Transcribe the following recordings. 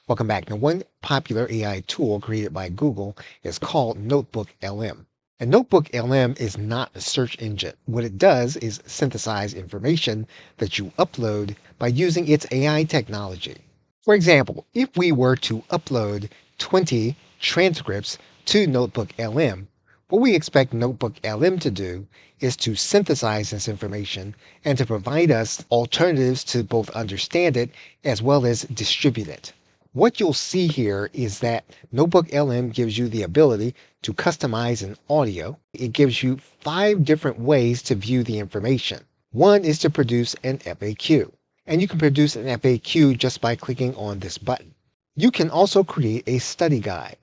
Welcome back. Now, one popular AI tool created by Google is called NotebookLM. And NotebookLM is not a search engine. What it does is synthesize information that you upload by using its AI technology. For example, if we were to upload 20 transcripts to NotebookLM, what we expect NotebookLM to do is to synthesize this information and to provide us alternatives to both understand it as well as distribute it. What you'll see here is that NotebookLM gives you the ability to customize an audio. It gives you 5 different ways to view the information. One is to produce an FAQ, and you can produce an FAQ just by clicking on this button. You can also create a study guide.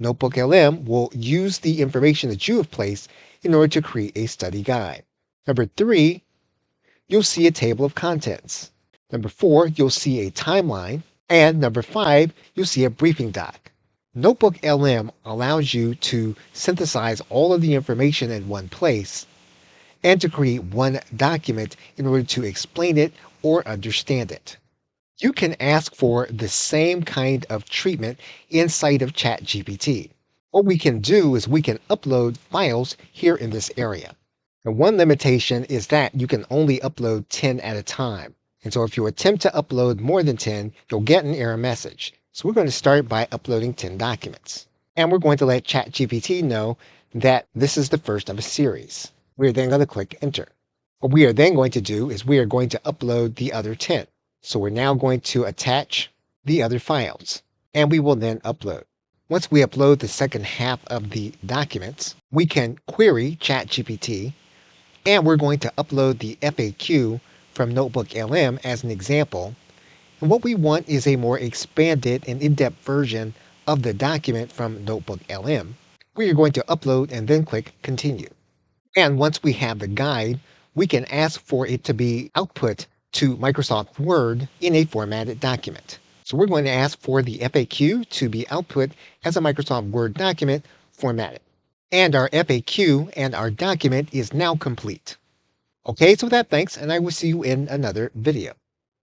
NotebookLM will use the information that you have placed in order to create a study guide. Number 3, you'll see a table of contents. Number 4, you'll see a timeline. And number 5, you'll see a briefing doc. NotebookLM allows you to synthesize all of the information in one place and to create one document in order to explain it or understand it. You can ask for the same kind of treatment inside of ChatGPT. What we can do is we can upload files here in this area. And one limitation is that you can only upload 10 at a time. And so if you attempt to upload more than 10, you'll get an error message. So we're going to start by uploading 10 documents. And we're going to let ChatGPT know that this is the first of a series. We're then going to click enter. What we are then going to do is we are going to upload the other 10. So we're now going to attach the other files, and we will then upload. Once we upload the second half of the documents, we can query ChatGPT, and we're going to upload the FAQ from NotebookLM as an example. And what we want is a more expanded and in-depth version of the document from NotebookLM. We are going to upload and then click continue. And once we have the guide, we can ask for it to be output to Microsoft Word in a formatted document. So we're going to ask for the FAQ to be output as a Microsoft Word document formatted. And our FAQ and our document is now complete. Okay, so with that, thanks, and I will see you in another video.